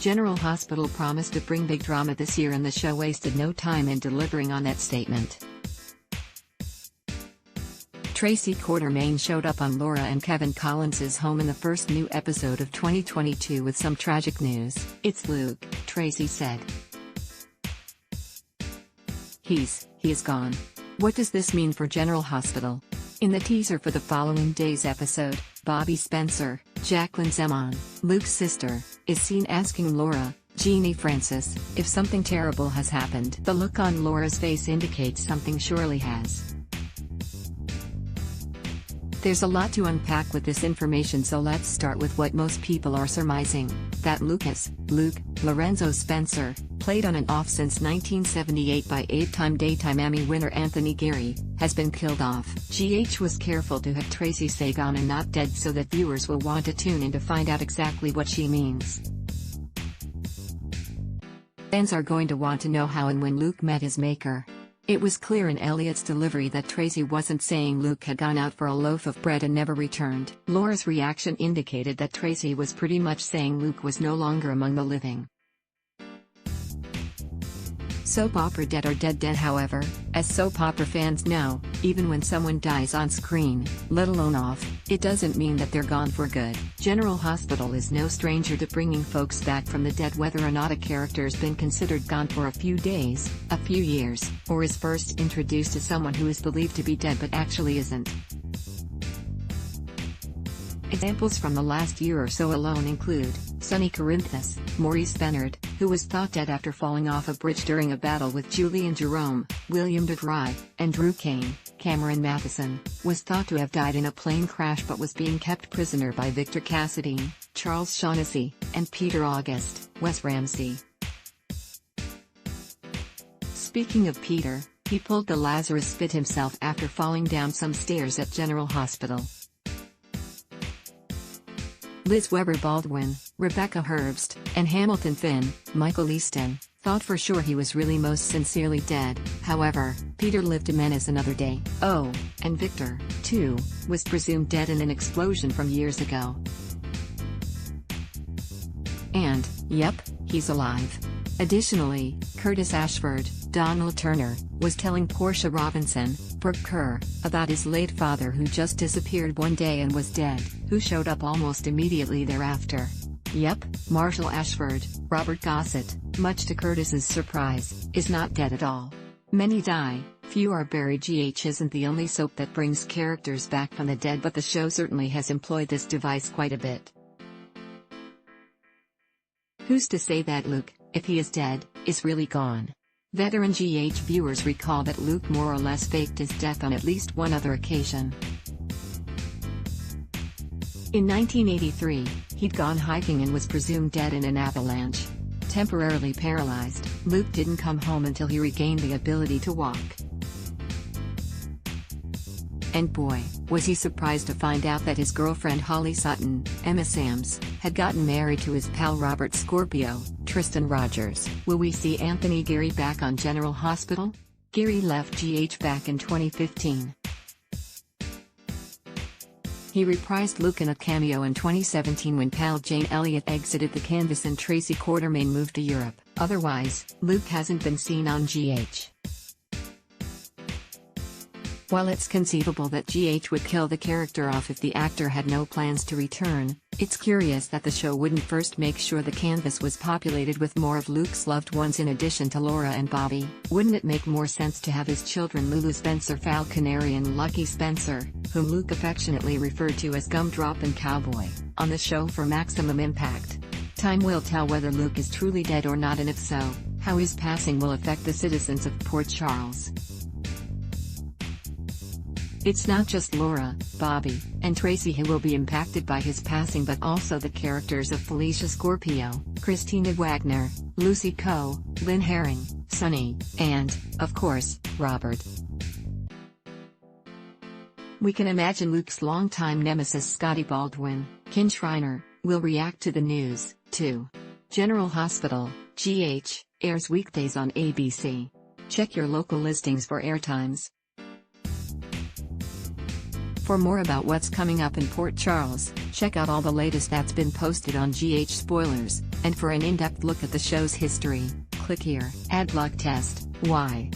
General Hospital promised to bring big drama this year, and the show wasted no time in delivering on that statement. Tracy Quartermaine showed up on Laura and Kevin Collins' home in the first new episode of 2022 with some tragic news. "It's Luke," Tracy said. He is gone. What does this mean for General Hospital? In the teaser for the following day's episode, Bobby Spencer, Jacqueline Zeman, Luke's sister, is seen asking Laura, Jeannie Francis, if something terrible has happened. The look on Laura's face indicates something surely has. There's a lot to unpack with this information, so let's start with what most people are surmising, that Luke Lorenzo Spencer, played on and off since 1978 by 8-time Daytime Emmy winner Anthony Geary, has been killed off. GH was careful to have Tracy say gone and not dead so that viewers will want to tune in to find out exactly what she means. Fans are going to want to know how and when Luke met his maker. It was clear in Elliot's delivery that Tracy wasn't saying Luke had gone out for a loaf of bread and never returned. Laura's reaction indicated that Tracy was pretty much saying Luke was no longer among the living. Soap opera dead or dead. However, as soap opera fans know, even when someone dies on screen, let alone off, it doesn't mean that they're gone for good. General Hospital is no stranger to bringing folks back from the dead, whether or not a character's been considered gone for a few days, a few years, or is first introduced to someone who is believed to be dead but actually isn't. Examples from the last year or so alone include Sonny Corinthus, Maurice Benard, who was thought dead after falling off a bridge during a battle with Julian Jerome, William DeVry, and Drew Kane. Cameron Matheson was thought to have died in a plane crash but was being kept prisoner by Victor Cassadine, Charles Shaughnessy, and Peter August. Wes Ramsey. Speaking of Peter, he pulled the Lazarus Spit himself after falling down some stairs at General Hospital. Liz Weber Baldwin, Rebecca Herbst, and Hamilton Finn, Michael Easton, thought for sure he was really most sincerely dead. However, Peter lived to menace another day. Oh, and Victor, too, was presumed dead in an explosion from years ago. And, yep, he's alive. Additionally, Curtis Ashford, Donald Turner, was telling Portia Robinson, Brooke Kerr, about his late father who just disappeared one day and was dead, who showed up almost immediately thereafter. Yep, Marshall Ashford, Robert Gossett, much to Curtis's surprise, is not dead at all. Many die, few are buried. GH isn't the only soap that brings characters back from the dead, but the show certainly has employed this device quite a bit. Who's to say that Luke, if he is dead, is really gone? Veteran GH viewers recall that Luke more or less faked his death on at least one other occasion. In 1983, he'd gone hiking and was presumed dead in an avalanche. Temporarily paralyzed, Luke didn't come home until he regained the ability to walk. And boy, was he surprised to find out that his girlfriend Holly Sutton, Emma Sams, had gotten married to his pal Robert Scorpio, Tristan Rogers. Will we see Anthony Geary back on General Hospital? Geary left GH back in 2015. He reprised Luke in a cameo in 2017 when pal Jane Elliott exited the canvas and Tracy Quartermaine moved to Europe. Otherwise, Luke hasn't been seen on GH. While it's conceivable that GH would kill the character off if the actor had no plans to return, it's curious that the show wouldn't first make sure the canvas was populated with more of Luke's loved ones in addition to Laura and Bobby. Wouldn't it make more sense to have his children Lulu Spencer Falconeri and Lucky Spencer, whom Luke affectionately referred to as Gumdrop and Cowboy, on the show for maximum impact? Time will tell whether Luke is truly dead or not, and if so, how his passing will affect the citizens of Port Charles. It's not just Laura, Bobby, and Tracy who will be impacted by his passing, but also the characters of Felicia Scorpio, Christina Wagner, Lucy Coe, Lynn Herring, Sonny, and, of course, Robert. We can imagine Luke's longtime nemesis Scotty Baldwin, Kin Shriner, will react to the news, too. General Hospital, GH, airs weekdays on ABC. Check your local listings for airtimes. For more about what's coming up in Port Charles, check out all the latest that's been posted on GH Spoilers, and for an in-depth look at the show's history, click here. Ad block test, why?